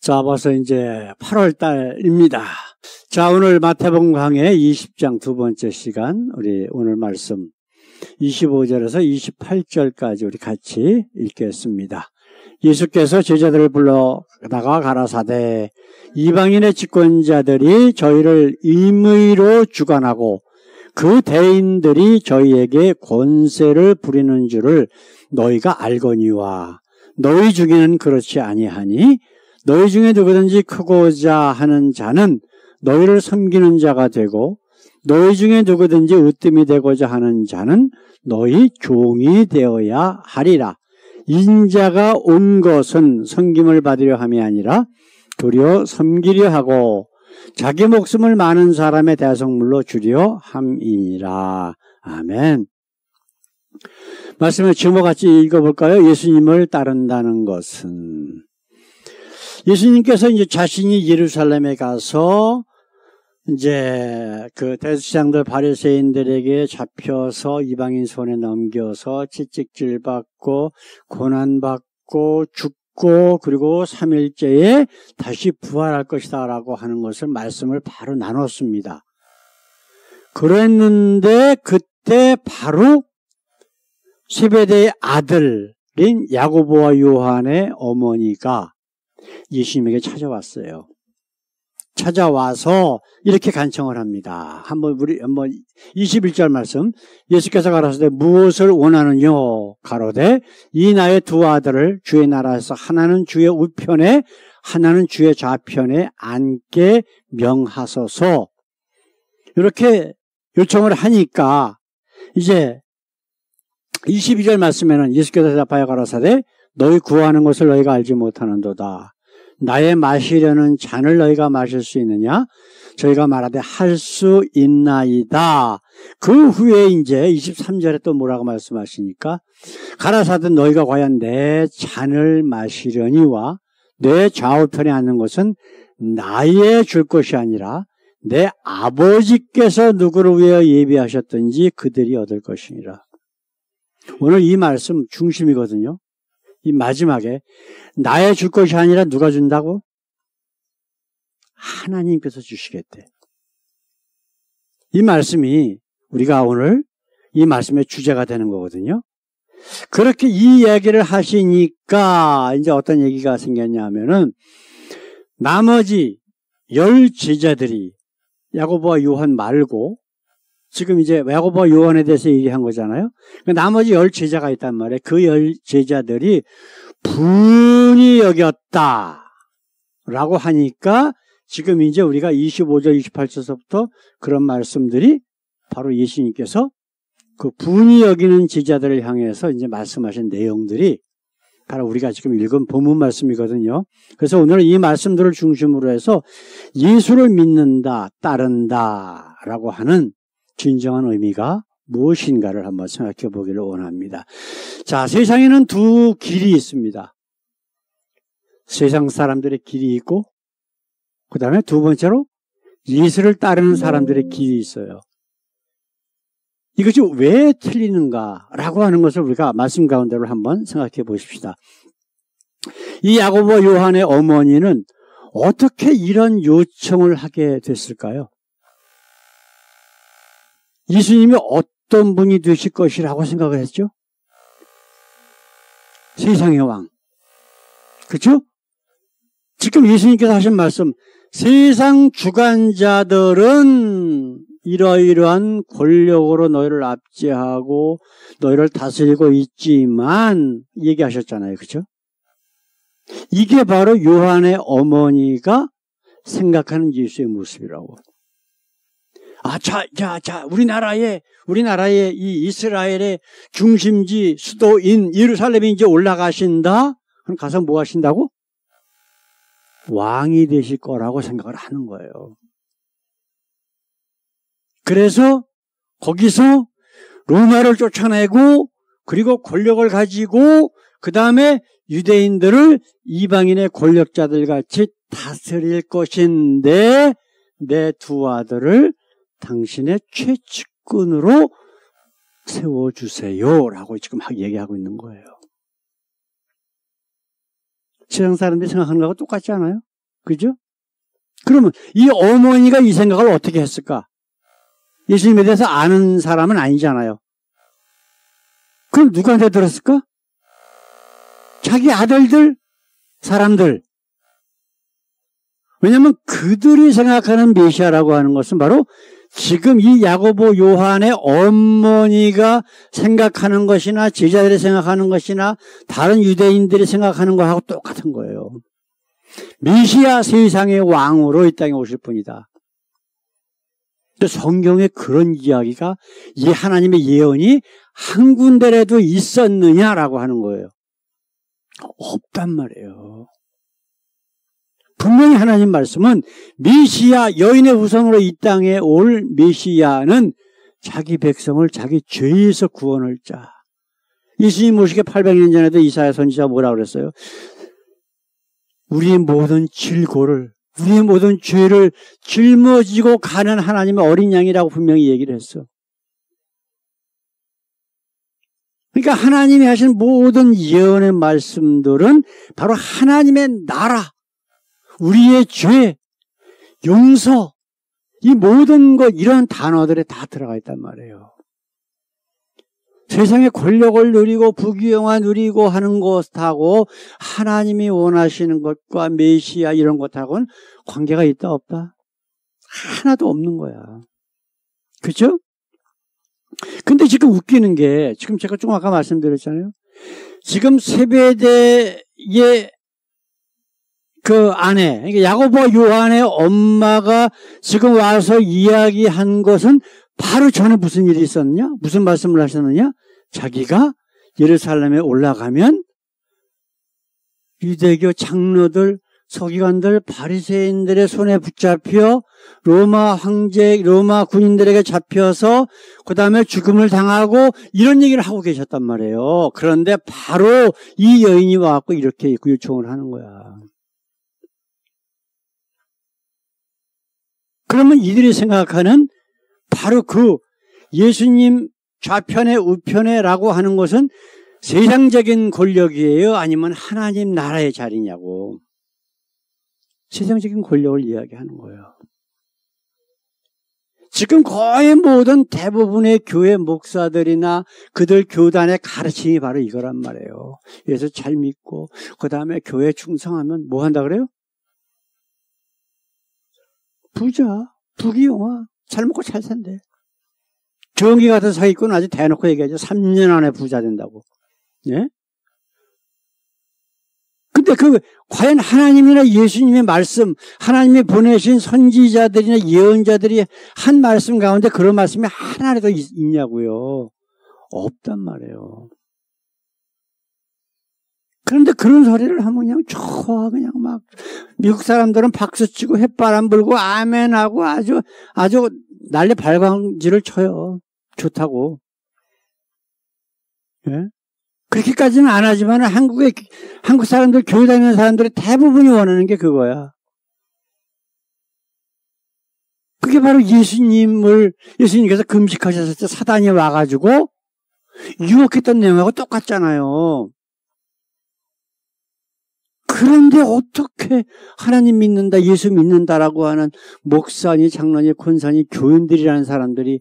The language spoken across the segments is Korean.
자, 벌써 이제 8월 달입니다. 자, 오늘 마태복음 강해 20장 두 번째 시간, 우리 오늘 말씀 25절에서 28절까지 우리 같이 읽겠습니다. 예수께서 제자들을 불러다가 가라사대 이방인의 집권자들이 저희를 임의로 주관하고 그 대인들이 저희에게 권세를 부리는 줄을 너희가 알거니와 너희 중에는 그렇지 아니하니 너희 중에 누구든지 크고자 하는 자는 너희를 섬기는 자가 되고 너희 중에 누구든지 으뜸이 되고자 하는 자는 너희 종이 되어야 하리라. 인자가 온 것은 섬김을 받으려 함이 아니라 도리어 섬기려 하고 자기 목숨을 많은 사람의 대속물로 주려 함이니라. 아멘. 말씀을 제목같이 읽어볼까요? 예수님을 따른다는 것은. 예수님께서 이제 자신이 예루살렘에 가서 이제 그 대제사장들 바리새인들에게 잡혀서 이방인 손에 넘겨서 채찍질 받고 고난받고 죽고 그리고 3일째에 다시 부활할 것이다 라고 하는 것을 말씀을 바로 나눴습니다. 그랬는데 그때 바로 세베대의 아들인 야고보와 요한의 어머니가 예수님에게 찾아왔어요. 찾아와서 이렇게 간청을 합니다. 한번 21절 말씀. 예수께서 가라사대 무엇을 원하느뇨? 가로되 이 나의 두 아들을 주의 나라에서 하나는 주의 우편에 하나는 주의 좌편에 앉게 명하소서. 이렇게 요청을 하니까 이제 22절 말씀에는 예수께서 대답하여 가라사대 너희 구하는 것을 너희가 알지 못하는도다. 나의 마시려는 잔을 너희가 마실 수 있느냐? 저희가 말하되 할 수 있나이다. 그 후에 이제 23절에 또 뭐라고 말씀하시니까 가라사대 너희가 과연 내 잔을 마시려니와 내 좌우편에 앉는 것은 나의 줄 것이 아니라 내 아버지께서 누구를 위하여 예비하셨든지 그들이 얻을 것이니라. 오늘 이 말씀 중심이거든요. 이 마지막에 나의 줄 것이 아니라 누가 준다고? 하나님께서 주시겠대. 이 말씀이 우리가 오늘 이 말씀의 주제가 되는 거거든요. 그렇게 이 얘기를 하시니까 이제 어떤 얘기가 생겼냐 하면은 나머지 10 제자들이 야고보와 요한 말고 지금 이제 야고보와 요한에 대해서 얘기한 거잖아요. 나머지 10 제자가 있단 말이에요. 그 10 제자들이 분이 여겼다 라고 하니까 지금 이제 우리가 25절 28절서부터 그런 말씀들이 바로 예수님께서 그 분이 여기는 제자들을 향해서 이제 말씀하신 내용들이 바로 우리가 지금 읽은 본문 말씀이거든요. 그래서 오늘은 이 말씀들을 중심으로 해서 예수를 믿는다, 따른다 라고 하는 진정한 의미가 무엇인가를 한번 생각해 보기를 원합니다. 자, 세상에는 두 길이 있습니다. 세상 사람들의 길이 있고 그 다음에 두 번째로 예수를 따르는 사람들의 길이 있어요. 이것이 왜 틀리는가라고 하는 것을 우리가 말씀 가운데로 한번 생각해 보십시다. 이 야고보 요한의 어머니는 어떻게 이런 요청을 하게 됐을까요? 예수님이 어떤 분이 되실 것이라고 생각을 했죠? 세상의 왕. 그렇죠? 지금 예수님께서 하신 말씀, 세상 주관자들은 이러이러한 권력으로 너희를 압제하고 너희를 다스리고 있지만 얘기하셨잖아요. 그렇죠? 이게 바로 요한의 어머니가 생각하는 예수의 모습이라고. 우리나라의 이 이스라엘의 중심지 수도인 예루살렘에 이제 올라가신다? 그럼 가서 뭐 하신다고? 왕이 되실 거라고 생각을 하는 거예요. 그래서 거기서 로마를 쫓아내고 그리고 권력을 가지고 그 다음에 유대인들을 이방인의 권력자들 같이 다스릴 것인데 내 두 아들을 당신의 최측근으로 세워주세요 라고 지금 얘기하고 있는 거예요. 세상 사람들이 생각하는 거하고 똑같지 않아요? 그죠? 그러면 이 어머니가 이 생각을 어떻게 했을까? 예수님에 대해서 아는 사람은 아니잖아요. 그럼 누구한테 들었을까? 자기 아들들, 사람들. 왜냐하면 그들이 생각하는 메시아라고 하는 것은 바로 지금 이 야고보 요한의 어머니가 생각하는 것이나 제자들이 생각하는 것이나 다른 유대인들이 생각하는 것하고 똑같은 거예요. 메시아 세상의 왕으로 이 땅에 오실 분이다. 성경에 그런 이야기가 이 하나님의 예언이 한 군데라도 있었느냐라고 하는 거예요. 없단 말이에요. 분명히 하나님 말씀은 메시아, 여인의 후손으로 이 땅에 올 메시아는 자기 백성을 자기 죄에서 구원할 자. 예수님 오시기 800년 전에도 이사야 선지자가 뭐라고 그랬어요? 우리의 모든 질고를, 우리의 모든 죄를 짊어지고 가는 하나님의 어린 양이라고 분명히 얘기를 했어. 그러니까 하나님이 하신 모든 예언의 말씀들은 바로 하나님의 나라, 우리의 죄, 용서, 이 모든 것, 이런 단어들에 다 들어가 있단 말이에요. 세상의 권력을 누리고 부귀영화 누리고 하는 것하고 하나님이 원하시는 것과 메시아 이런 것하고는 관계가 있다 없다? 하나도 없는 거야. 그렇죠? 근데 지금 웃기는 게 지금 제가 좀 아까 말씀드렸잖아요. 지금 세베대의 그 아내, 그러니까 야고보와 요한의 엄마가 지금 와서 이야기한 것은 바로 전에 무슨 일이 있었느냐? 무슨 말씀을 하셨느냐? 자기가 예루살렘에 올라가면 유대교 장로들, 서기관들, 바리새인들의 손에 붙잡혀 로마 황제, 로마 군인들에게 잡혀서 그 다음에 죽음을 당하고 이런 얘기를 하고 계셨단 말이에요. 그런데 바로 이 여인이 와갖고 이렇게 요청을 하는 거야. 그러면 이들이 생각하는 바로 그 예수님 좌편에 우편에라고 하는 것은 세상적인 권력이에요? 아니면 하나님 나라의 자리냐고. 세상적인 권력을 이야기하는 거예요. 지금 거의 모든 대부분의 교회 목사들이나 그들 교단의 가르침이 바로 이거란 말이에요. 그래서 잘 믿고 그 다음에 교회 충성하면 뭐 한다 그래요? 부자, 부귀영화, 잘 먹고 잘 산대. 정기 같은 사기꾼은 아주 대놓고 얘기하죠. 3년 안에 부자 된다고. 예? 근데 과연 하나님이나 예수님의 말씀, 하나님이 보내신 선지자들이나 예언자들이 한 말씀 가운데 그런 말씀이 하나라도 있냐고요. 없단 말이에요. 그런데 그런 소리를 하면 그냥 좋아, 그냥 막, 미국 사람들은 박수치고 햇바람 불고 아멘하고 아주 난리 발광지를 쳐요. 좋다고. 예? 그렇게까지는 안 하지만 한국 사람들, 교회 다니는 사람들이 대부분이 원하는 게 그거야. 그게 바로 예수님께서 금식하셨을 때 사단이 와가지고 유혹했던 내용하고 똑같잖아요. 그런데 어떻게 하나님 믿는다, 예수 믿는다라고 하는 목사니, 장로니, 권사니, 교인들이라는 사람들이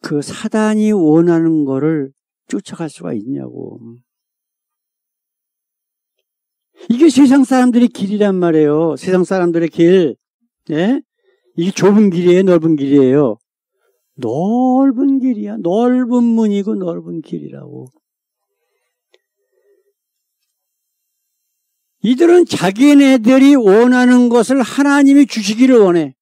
그 사단이 원하는 거를 쫓아갈 수가 있냐고. 이게 세상 사람들의 길이란 말이에요. 세상 사람들의 길. 예? 이게 좁은 길이에요, 넓은 길이에요? 넓은 길이야. 넓은 문이고 넓은 길이라고. 이들은 자기네들이 원하는 것을 하나님이 주시기를 원해.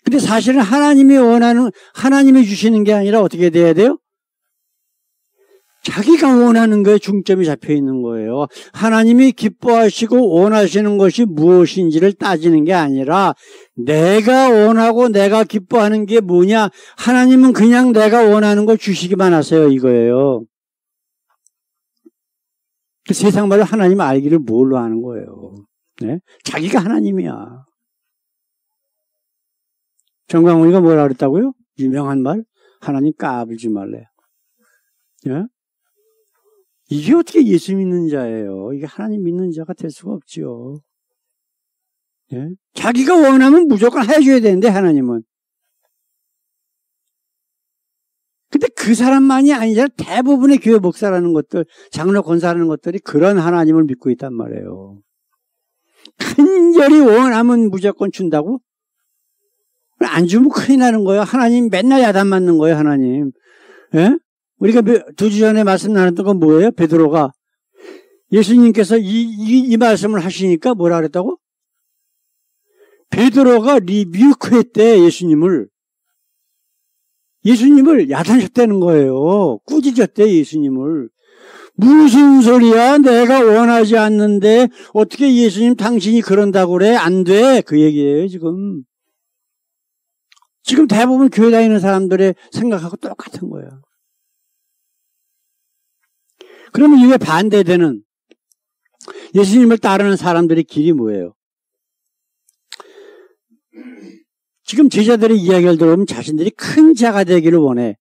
근데 사실은 하나님이 주시는 게 아니라 어떻게 돼야 돼요? 자기가 원하는 거에 중점이 잡혀 있는 거예요. 하나님이 기뻐하시고 원하시는 것이 무엇인지를 따지는 게 아니라 내가 원하고 내가 기뻐하는 게 뭐냐? 하나님은 그냥 내가 원하는 걸 주시기만 하세요, 이거예요. 세상 말로 하나님 알기를 뭘로 하는 거예요? 네? 자기가 하나님이야. 정광훈이가 뭐라 그랬다고요? 유명한 말? 하나님 까불지 말래. 예? 이게 어떻게 예수 믿는 자예요? 이게 하나님 믿는 자가 될 수가 없지요. 예? 자기가 원하면 무조건 해줘야 되는데, 하나님은. 근데 그 사람만이 아니라 대부분의 교회 목사라는 것들, 장로 권사라는 것들이 그런 하나님을 믿고 있단 말이에요. 간절히 원하면 무조건 준다고? 안 주면 큰일 나는 거예요. 하나님 맨날 야단 맞는 거예요, 하나님. 예? 우리가 2주 전에 말씀 나눴던 건 뭐예요? 베드로가 예수님께서 이 말씀을 하시니까 뭐라 그랬다고? 베드로가 리뷰크했대, 예수님을 야단쳤다는 거예요. 꾸짖었대, 예수님을. 무슨 소리야? 내가 원하지 않는데 어떻게 예수님 당신이 그런다고 그래? 안 돼. 그 얘기예요, 지금. 지금 대부분 교회 다니는 사람들의 생각하고 똑같은 거예요. 그러면 이게 반대되는 예수님을 따르는 사람들의 길이 뭐예요? 지금 제자들의 이야기를 들어보면 자신들이 큰 자가 되기를 원해.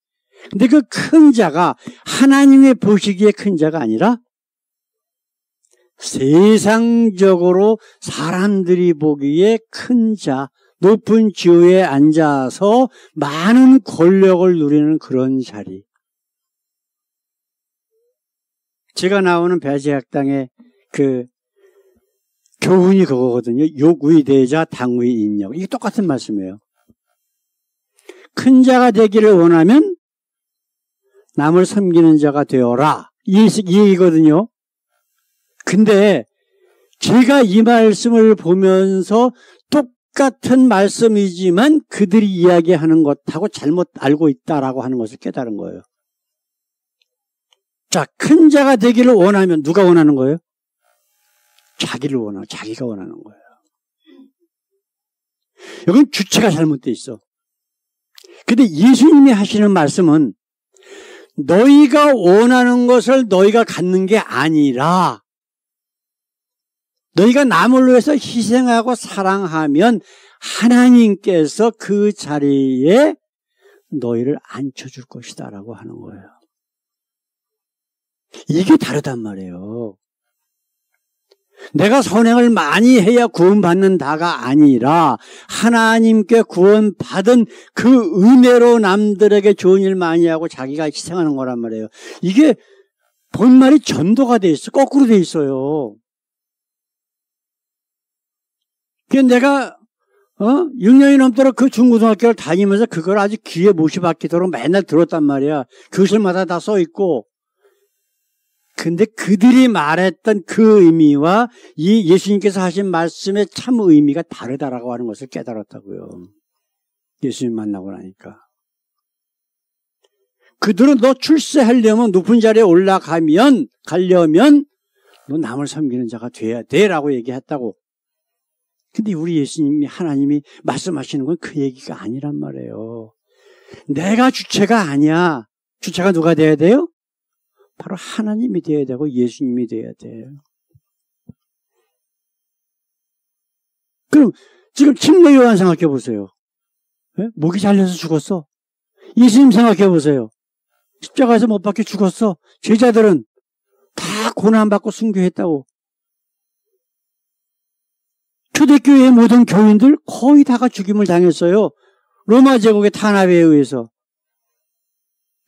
근데 그 큰 자가 하나님의 보시기에 큰 자가 아니라 세상적으로 사람들이 보기에 큰 자, 높은 지위에 앉아서 많은 권력을 누리는 그런 자리. 제가 나오는 배제학당의 그 교훈이 그거거든요. 욕의 대자, 당의 인력. 이게 똑같은 말씀이에요. 큰 자가 되기를 원하면 남을 섬기는 자가 되어라. 이 얘기거든요. 근데 제가 이 말씀을 보면서 똑같은 말씀이지만 그들이 이야기하는 것하고 잘못 알고 있다라고 하는 것을 깨달은 거예요. 자, 큰 자가 되기를 원하면 누가 원하는 거예요? 자기가 원하는 거예요. 여긴 주체가 잘못되어 있어. 근데 예수님이 하시는 말씀은 너희가 원하는 것을 너희가 갖는 게 아니라 너희가 남을 위해서 희생하고 사랑하면 하나님께서 그 자리에 너희를 앉혀줄 것이다 라고 하는 거예요. 이게 다르단 말이에요. 내가 선행을 많이 해야 구원받는다가 아니라 하나님께 구원받은 그 은혜로 남들에게 좋은 일 많이 하고 자기가 희생하는 거란 말이에요. 이게 본말이 전도가 돼 있어. 거꾸로 돼 있어요. 내가 6년이 넘도록 그 중고등학교를 다니면서 그걸 아주 귀에 못이 박히도록 맨날 들었단 말이야. 교실마다 다 써 있고. 근데 그들이 말했던 그 의미와 이 예수님께서 하신 말씀의 참 의미가 다르다라고 하는 것을 깨달았다고요. 예수님 만나고 나니까. 그들은 너 출세하려면 높은 자리에 가려면 너 남을 섬기는 자가 돼야 돼라고 얘기했다고. 근데 우리 예수님이 하나님이 말씀하시는 건 그 얘기가 아니란 말이에요. 내가 주체가 아니야. 주체가 누가 돼야 돼요? 바로 하나님이 돼야 되고 예수님이 돼야 돼요. 그럼 지금 침례 요한 생각해 보세요. 네? 목이 잘려서 죽었어. 예수님 생각해 보세요. 십자가에서 못 박혀 죽었어. 제자들은 다 고난받고 순교했다고. 초대교회의 모든 교인들 거의 다가 죽임을 당했어요. 로마 제국의 탄압에 의해서.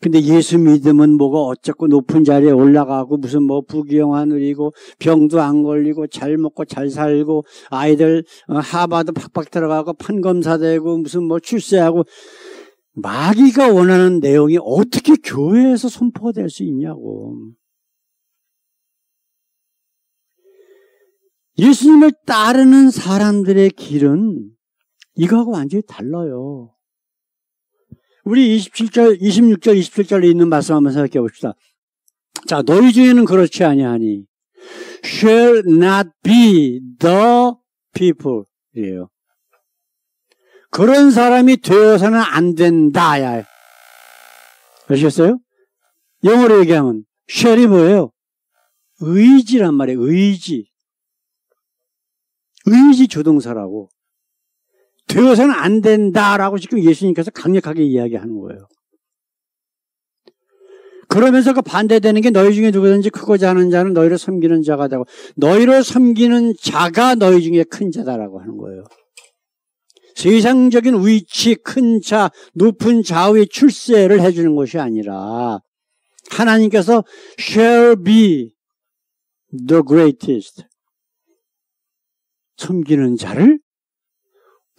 근데 예수 믿으면 뭐가 어쩌고 높은 자리에 올라가고 무슨 뭐 부귀영화 누리고 병도 안 걸리고 잘 먹고 잘 살고 아이들 하버드 팍팍 들어가고 판검사 되고 무슨 뭐 출세하고 마귀가 원하는 내용이 어떻게 교회에서 선포가 될 수 있냐고. 예수님을 따르는 사람들의 길은 이거하고 완전히 달라요. 우리 26절, 27절에 있는 말씀 한번 생각해 봅시다. 자, 너희 중에는 그렇지 아니하니 shall not be the people 이에요. 그런 사람이 되어서는 안 된다. 아시겠어요? 영어로 얘기하면 shall이 뭐예요? 의지란 말이에요. 의지 조동사라고. 되어서는 안 된다라고 지금 예수님께서 강력하게 이야기하는 거예요. 그러면서 그 반대되는 게 너희 중에 누구든지 크고자 하는 자는 너희를 섬기는 자가 되고 너희를 섬기는 자가 너희 중에 큰 자다라고 하는 거예요. 세상적인 위치, 큰 자, 높은 자의 출세를 해주는 것이 아니라 하나님께서 shall be the greatest. 섬기는 자를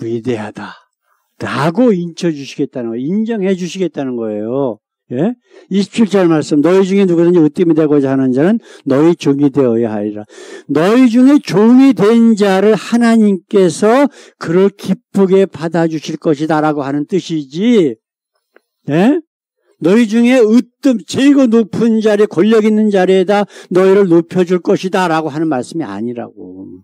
위대하다라고 인쳐주시겠다는 거예요. 인정해 주시겠다는 거예요. 예? 27절 말씀, 너희 중에 누구든지 으뜸이 되고자 하는 자는 너희 종이 되어야 하리라. 너희 중에 종이 된 자를 하나님께서 그를 기쁘게 받아주실 것이다 라고 하는 뜻이지, 예? 너희 중에 으뜸, 제일 높은 자리, 권력 있는 자리에다 너희를 높여줄 것이다 라고 하는 말씀이 아니라고.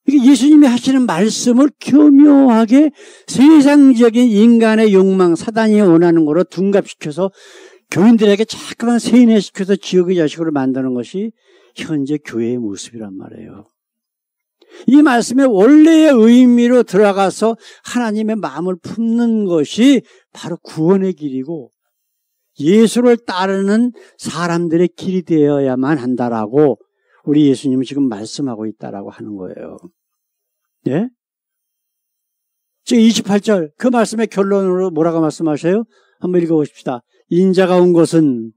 예수님이 하시는 말씀을 교묘하게 세상적인 인간의 욕망, 사단이 원하는 거로 둔갑시켜서 교인들에게 자꾸만 세뇌시켜서 지옥의 자식으로 만드는 것이 현재 교회의 모습이란 말이에요. 이 말씀의 원래의 의미로 들어가서 하나님의 마음을 품는 것이 바로 구원의 길이고 예수를 따르는 사람들의 길이 되어야만 한다라고 우리 예수님은 지금 말씀하고 있다라고 하는 거예요. 예? 지금 28절 그 말씀의 결론으로 뭐라고 말씀하셔요? 한번 읽어보십시다. 인자가 온 것은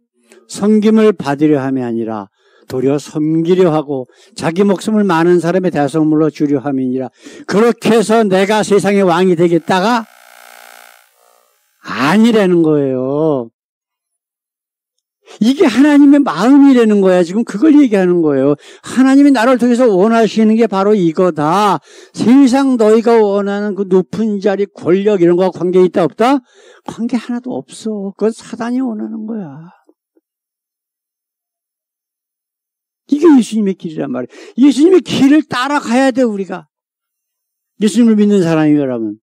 섬김을 받으려 함이 아니라 도리어 섬기려 하고 자기 목숨을 많은 사람의 대성물로 주려 함이니라. 그렇게 해서 내가 세상의 왕이 되겠다가 아니라는 거예요. 이게 하나님의 마음이라는 거야. 지금 그걸 얘기하는 거예요. 하나님이 나를 통해서 원하시는 게 바로 이거다. 세상 너희가 원하는 그 높은 자리, 권력 이런 거와 관계 있다 없다? 관계 하나도 없어. 그건 사단이 원하는 거야. 이게 예수님의 길이란 말이에요. 예수님의 길을 따라가야 돼 우리가. 예수님을 믿는 사람이라면.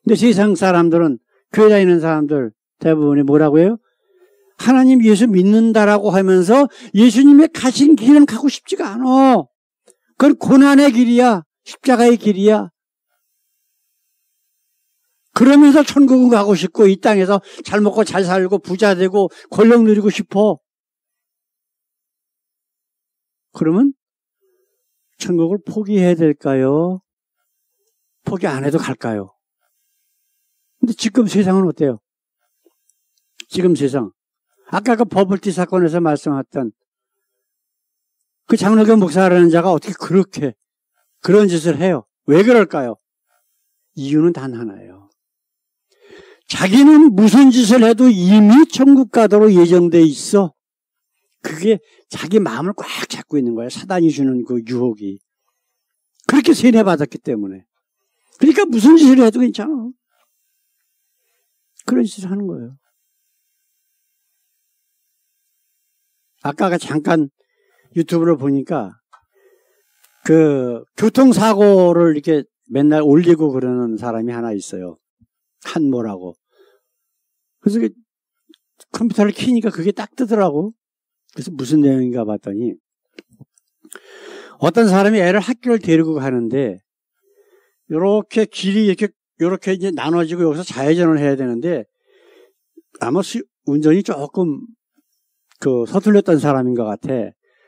근데 세상 사람들은, 교회 다니는 사람들 대부분이 뭐라고 해요? 하나님 예수 믿는다라고 하면서 예수님의 가신 길은 가고 싶지가 않아. 그건 고난의 길이야. 십자가의 길이야. 그러면서 천국은 가고 싶고 이 땅에서 잘 먹고 잘 살고 부자 되고 권력 누리고 싶어. 그러면 천국을 포기해야 될까요? 포기 안 해도 갈까요? 근데 지금 세상은 어때요? 지금 세상. 아까 그 버블티 사건에서 말씀했던 그 장로교 목사라는 자가 어떻게 그렇게 그런 짓을 해요? 왜 그럴까요? 이유는 단 하나예요. 자기는 무슨 짓을 해도 이미 천국 가도록 예정돼 있어. 그게 자기 마음을 꽉 잡고 있는 거예요. 사단이 주는 그 유혹이. 그렇게 세뇌받았기 때문에. 그러니까 무슨 짓을 해도 괜찮아. 그런 짓을 하는 거예요. 아까 잠깐 유튜브를 보니까 그 교통사고를 이렇게 맨날 올리고 그러는 사람이 하나 있어요. 한모라고. 그래서 컴퓨터를 키니까 그게 딱 뜨더라고. 그래서 무슨 내용인가 봤더니 어떤 사람이 애를 학교를 데리고 가는데 이렇게 길이 이렇게 이제 나눠지고 여기서 좌회전을 해야 되는데 아마 운전이 조금 서툴렸던 사람인 것 같아.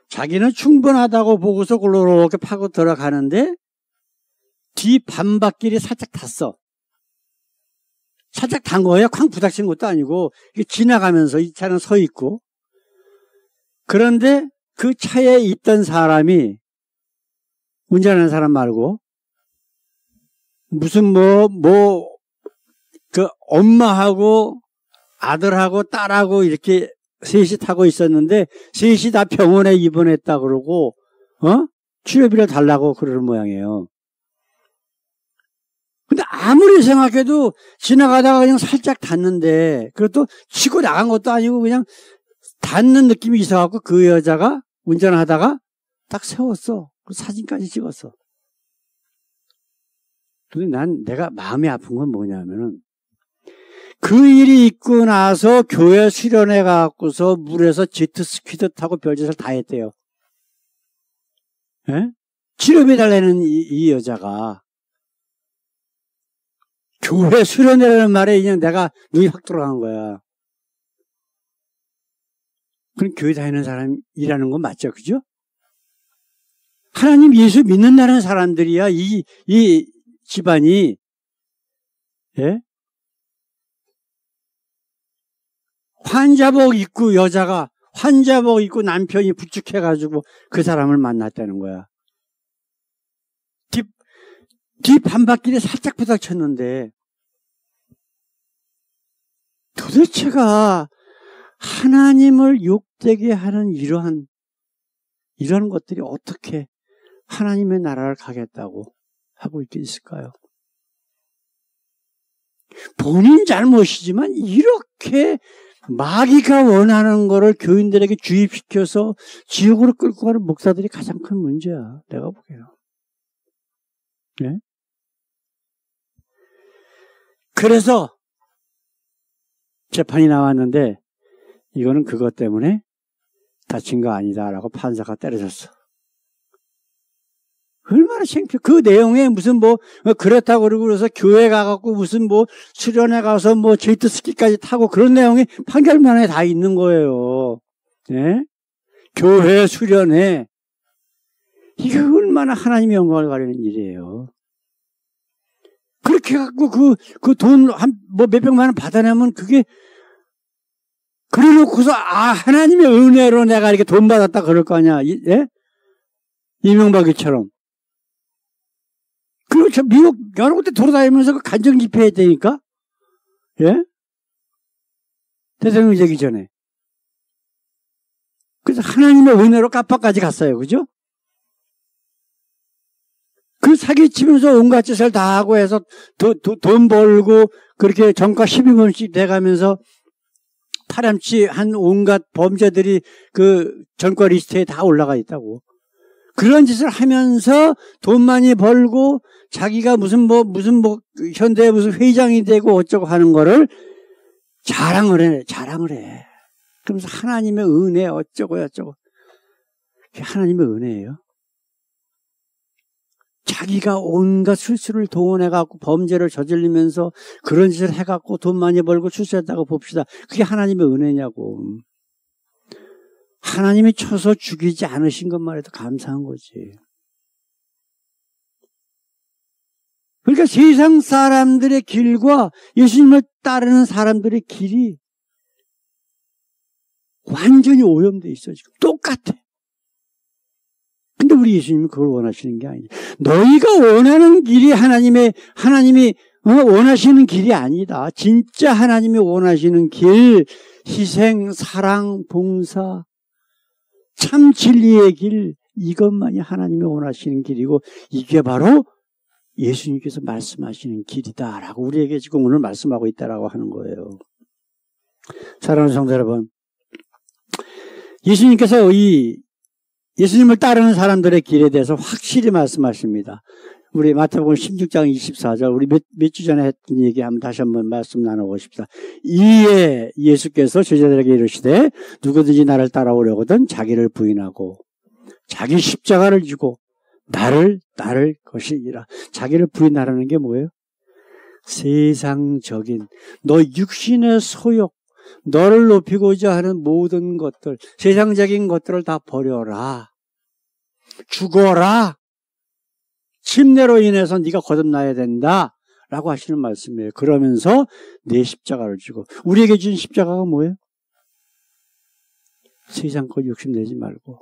자기는 충분하다고 보고서 골로 이렇게 파고 들어가는데 뒤 반바퀴를 살짝 탔어. 살짝 탄 거예요. 쾅 부닥친 것도 아니고 이게 지나가면서 이 차는 서 있고 그런데 그 차에 있던 사람이 운전하는 사람 말고 무슨 그 엄마하고 아들하고 딸하고 이렇게 셋이 타고 있었는데 셋이 다 병원에 입원했다 그러고 치료비를 달라고 그러는 모양이에요. 근데 아무리 생각해도 지나가다가 그냥 살짝 닿는데 그것도 치고 나간 것도 아니고 그냥 닿는 느낌이 있어갖고 그 여자가 운전하다가 딱 세웠어. 그 사진까지 찍었어. 근데 내가 마음이 아픈 건 뭐냐면은 그 일이 있고 나서 교회 수련회 가고서 물에서 제트스키도 타고 별짓을 다 했대요. 예? 치료비 달라는 이 여자가. 교회 수련회라는 말에 그냥 내가 눈이 확 들어간 거야. 그럼 교회 다니는 사람이라는 건 맞죠? 그죠? 하나님 예수 믿는다는 사람들이야, 이 집안이. 예? 환자복 입고 여자가 환자복 입고 남편이 부축해가지고 그 사람을 만났다는 거야. 뒷 반바퀴를 살짝 부닥쳤는데 도대체가 하나님을 욕되게 하는 이러한 것들이 어떻게 하나님의 나라를 가겠다고 하고 있을까요? 본인 잘못이지만 이렇게 마귀가 원하는 거를 교인들에게 주입시켜서 지옥으로 끌고 가는 목사들이 가장 큰 문제야. 내가 보기에요. 네? 그래서 재판이 나왔는데 이거는 그것 때문에 다친 거 아니다라고 판사가 때려줬어. 얼마나 창피해. 그 내용에 무슨 그렇다고 그러고 그래서 교회 가갖고 무슨 수련회 가서 제이트스키까지 타고 그런 내용이 판결문에 다 있는 거예요. 예? 교회 수련회. 이게 얼마나 하나님의 영광을 가리는 일이에요. 그렇게 갖고 그 돈 몇백만 원 받아내면 그게 그래 놓고서 하나님의 은혜로 내가 이렇게 돈 받았다 그럴 거 아니야. 예? 이명박이처럼. 그리고 저 미국 여러 군데 돌아다니면서 그 간증 집회해야 되니까. 예? 대통령 되기 전에. 그래서 하나님의 은혜로 까빠까지 갔어요. 그죠? 그 사기치면서 온갖 짓을 다 하고 해서 돈 벌고 그렇게 전과 12번씩 돼가면서 파렴치 한 온갖 범죄들이 그 전과 리스트에 다 올라가 있다고. 그런 짓을 하면서 돈 많이 벌고 자기가 무슨 현대에 무슨 회장이 되고 어쩌고 하는 거를 자랑을 해. 그러면서 하나님의 은혜 어쩌고. 그게 하나님의 은혜예요. 자기가 온갖 술수를 동원해갖고 범죄를 저지르면서 그런 짓을 해갖고 돈 많이 벌고 출세했다고 봅시다. 그게 하나님의 은혜냐고. 하나님이 쳐서 죽이지 않으신 것만 해도 감사한 거지. 그러니까 세상 사람들의 길과 예수님을 따르는 사람들의 길이 완전히 오염되어 있어. 지금 똑같아. 근데 우리 예수님은 그걸 원하시는 게 아니에요. 너희가 원하는 길이 하나님이 원하시는 길이 아니다. 진짜 하나님이 원하시는 길, 희생, 사랑, 봉사, 참 진리의 길, 이것만이 하나님이 원하시는 길이고 이게 바로 예수님께서 말씀하시는 길이다라고 우리에게 지금 오늘 말씀하고 있다라고 하는 거예요. 사랑하는 성도 여러분, 예수님께서 예수님을 따르는 사람들의 길에 대해서 확실히 말씀하십니다. 우리 마태복음 16장 24절 우리 몇 주 전에 했던 얘기 한번 다시 한번 말씀 나누고 싶다. 이에 예수께서 제자들에게 이르시되 누구든지 나를 따라오려거든 자기를 부인하고 자기 십자가를 지고 나를 따를 것이니라. 자기를 부인하라는 게 뭐예요? 세상적인 너 육신의 소욕, 너를 높이고자 하는 모든 것들, 세상적인 것들을 다 버려라. 죽어라. 침례로 인해서 네가 거듭나야 된다. 라고 하시는 말씀이에요. 그러면서 내 십자가를 지고. 우리에게 준 십자가가 뭐예요? 세상 것 욕심내지 말고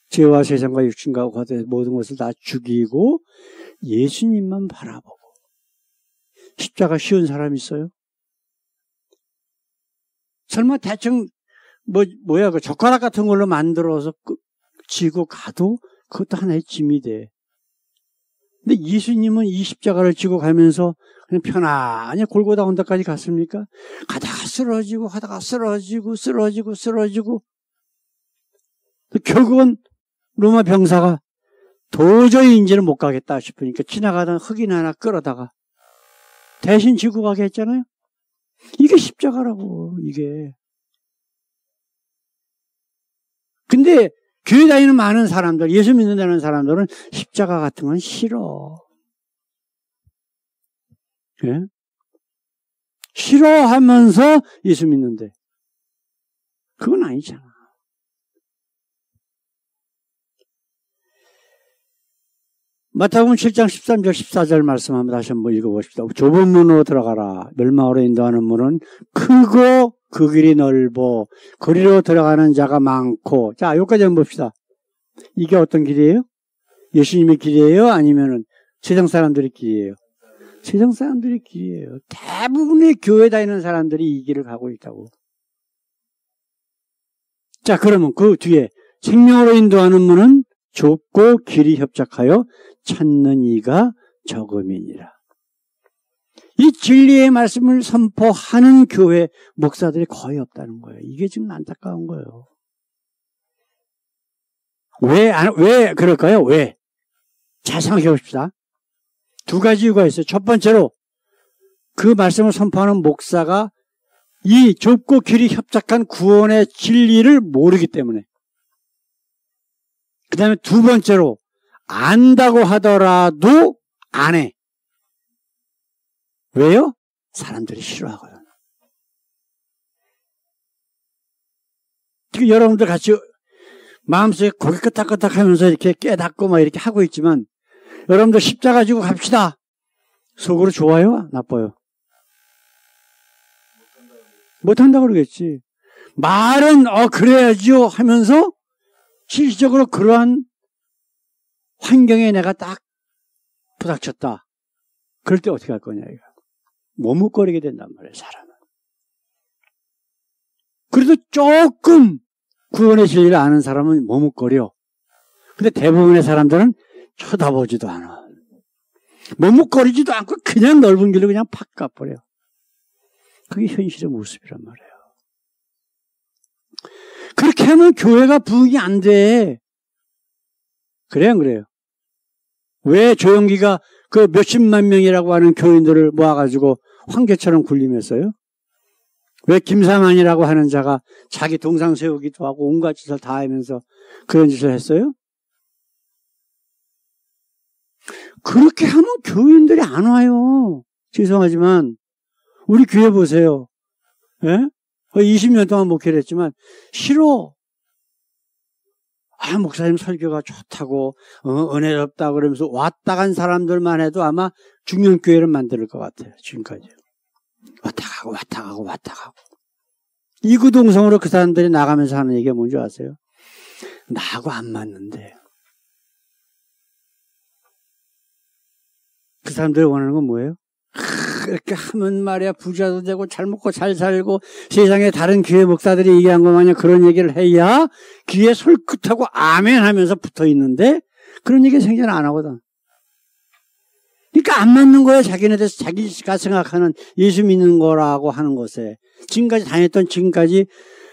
죄와 세상과 육신과 모든 것을 다 죽이고 예수님만 바라보고. 십자가 쉬운 사람 있어요? 설마 대충 그 젓가락 같은 걸로 만들어서 지고 가도 그것도 하나의 짐이 돼. 근데 예수님은 이 십자가를 지고 가면서 그냥 편안히 골고다 언덕까지 갔습니까? 가다가 쓰러지고 결국은 로마 병사가 도저히 이제는 못 가겠다 싶으니까 지나가던 흑인 하나 끌어다가 대신 지고 가게 했잖아요. 이게 십자가라고, 이게. 근데 교회 다니는 많은 사람들, 예수 믿는다는 사람들은 십자가 같은 건 싫어. 예? 싫어하면서 예수 믿는데 그건 아니잖아. 마태복음 7장 13절 14절 말씀 한번 다시 한번 읽어보십시다. 좁은 문으로 들어가라. 멸망으로 인도하는 문은 크고 그 길이 넓어 거리로 들어가는 자가 많고. 자, 여기까지 한번 봅시다. 이게 어떤 길이에요? 예수님의 길이에요? 아니면은 세상 사람들의 길이에요? 세상 사람들의 길이에요. 대부분의 교회 다니는 사람들이 이 길을 가고 있다고. 자, 그러면 그 뒤에 생명으로 인도하는 문은 좁고 길이 협착하여 찾는 이가 적음이니라. 이 진리의 말씀을 선포하는 교회 목사들이 거의 없다는 거예요. 이게 지금 안타까운 거예요. 왜 그럴까요? 왜? 잘 생각해 봅시다. 두 가지 이유가 있어요. 첫 번째로 그 말씀을 선포하는 목사가 이 좁고 길이 협착한 구원의 진리를 모르기 때문에. 그 다음에 두 번째로 안다고 하더라도 안 해. 왜요? 사람들이 싫어하거든. 지금 여러분들 같이 마음속에 고개 끄덕끄덕 하면서 이렇게 깨닫고 막 이렇게 하고 있지만 여러분들 십자가 지고 갑시다. 속으로 좋아요? 나빠요? 못한다 그러겠지. 말은 그래야지요 하면서 실질적으로 그러한 환경에 내가 딱 부닥쳤다. 그럴 때 어떻게 할 거냐 이거. 머뭇거리게 된단 말이에요. 사람은. 그래도 조금 구원의 진리를 아는 사람은 머뭇거려. 근데 대부분의 사람들은 쳐다보지도 않아. 머뭇거리지도 않고 그냥 넓은 길로 그냥 팍 가버려. 그게 현실의 모습이란 말이에요. 그렇게 하면 교회가 부흥이 안 돼. 그래요, 안 그래요? 왜 조영기가 그 몇십만 명이라고 하는 교인들을 모아가지고 황제처럼 군림했어요? 왜 김사만이라고 하는 자가 자기 동상 세우기도 하고 온갖 짓을 다 하면서 그런 짓을 했어요? 그렇게 하면 교인들이 안 와요. 죄송하지만 우리 교회 보세요. 예? 20년 동안 목회를 했지만 싫어. 목사님 설교가 좋다고 은혜롭다 그러면서 왔다 간 사람들만 해도 아마 중년교회를 만들 것 같아요. 지금까지. 왔다 가고. 이구동성으로 그 사람들이 나가면서 하는 얘기가 뭔지 아세요? 나하고 안 맞는데. 그 사람들이 원하는 건 뭐예요? 이렇게 하면 말이야 부자도 되고 잘 먹고 잘 살고 세상에 다른 교회 목사들이 얘기한 것 마냥 그런 얘기를 해야 귀에 솔깃하고 아멘 하면서 붙어 있는데 그런 얘기 생전 안 하거든. 그러니까 안 맞는 거예요. 자기네들 자기가 생각하는 예수 믿는 거라고 하는 것에. 지금까지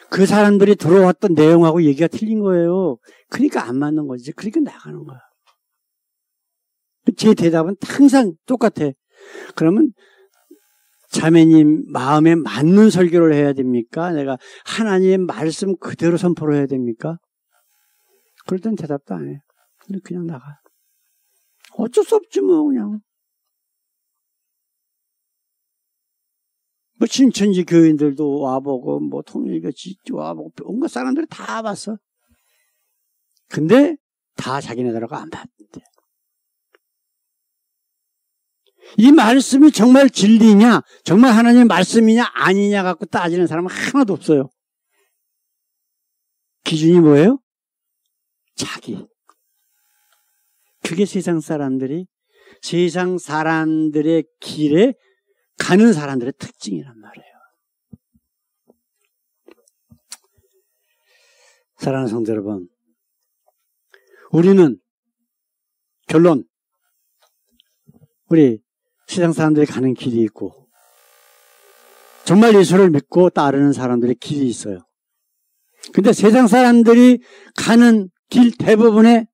그 사람들이 들어왔던 내용하고 얘기가 틀린 거예요. 그러니까 안 맞는 거지. 그러니까 나가는 거야. 제 대답은 항상 똑같아. 그러면 자매님 마음에 맞는 설교를 해야 됩니까? 내가 하나님의 말씀 그대로 선포를 해야 됩니까? 그럴 땐 대답도 안 해. 그냥 나가. 어쩔 수 없지 뭐 그냥. 뭐 신천지 교인들도 와보고 뭐 통일교지 와보고 온갖 사람들이 다 봤어. 근데 다 자기네들하고 안 봤대. 이 말씀이 정말 진리냐, 정말 하나님의 말씀이냐 아니냐 갖고 따지는 사람은 하나도 없어요. 기준이 뭐예요? 자기. 그게 세상 사람들의 길에 가는 사람들의 특징이란 말이에요. 사랑하는 성도 여러분, 우리는 결론, 우리 세상 사람들이 가는 길이 있고 정말 예수를 믿고 따르는 사람들의 길이 있어요. 근데 세상 사람들이 가는 길 대부분의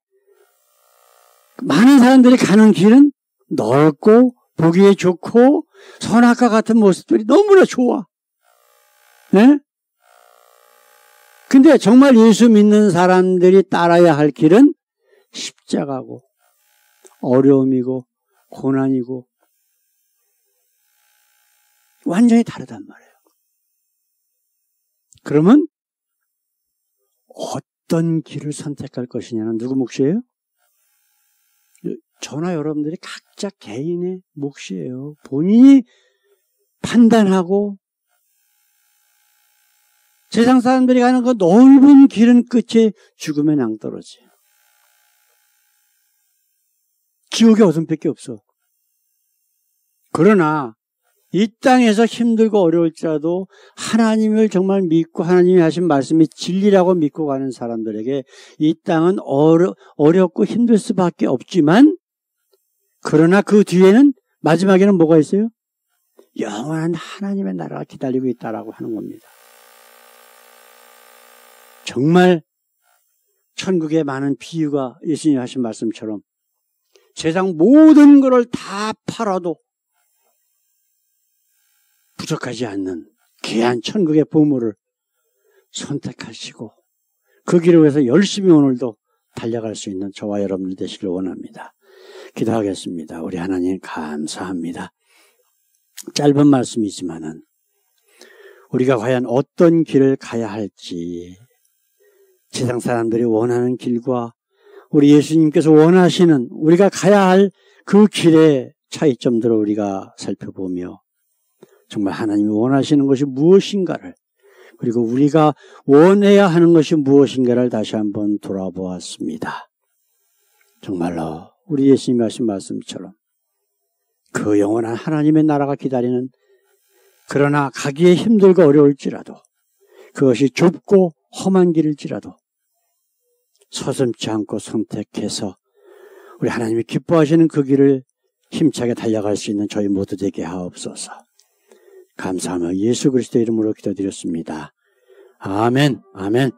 많은 사람들이 가는 길은 넓고 보기에 좋고 선악과 같은 모습들이 너무나 좋아. 네? 근데 정말 예수 믿는 사람들이 따라야 할 길은 십자가고 어려움이고 고난이고 완전히 다르단 말이에요. 그러면 어떤 길을 선택할 것이냐는 누구 몫이에요? 저나 여러분들이 각자 개인의 몫이에요. 본인이 판단하고 세상 사람들이 가는 그 넓은 길은 끝에 죽음의 낭떠러지. 지옥의 어둠밖에 없어. 그러나 이 땅에서 힘들고 어려울지라도 하나님을 정말 믿고 하나님이 하신 말씀이 진리라고 믿고 가는 사람들에게 이 땅은 어렵고 힘들 수밖에 없지만 그러나 그 뒤에는 마지막에는 뭐가 있어요? 영원한 하나님의 나라가 기다리고 있다라고 하는 겁니다. 정말 천국에 많은 비유가 예수님이 하신 말씀처럼 세상 모든 것을 다 팔아도 부족하지 않는 귀한 천국의 보물을 선택하시고 그 길을 위해서 열심히 오늘도 달려갈 수 있는 저와 여러분들 되시길 원합니다. 기도하겠습니다. 우리 하나님 감사합니다. 짧은 말씀이지만은 우리가 과연 어떤 길을 가야 할지 세상 사람들이 원하는 길과 우리 예수님께서 원하시는 우리가 가야 할 그 길의 차이점들을 우리가 살펴보며 정말 하나님이 원하시는 것이 무엇인가를 그리고 우리가 원해야 하는 것이 무엇인가를 다시 한번 돌아보았습니다. 정말로 우리 예수님이 하신 말씀처럼 그 영원한 하나님의 나라가 기다리는 그러나 가기에 힘들고 어려울지라도 그것이 좁고 험한 길일지라도 서슴지 않고 선택해서 우리 하나님이 기뻐하시는 그 길을 힘차게 달려갈 수 있는 저희 모두 되게 하옵소서. 감사하며 예수 그리스도의 이름으로 기도드렸습니다. 아멘. 아멘.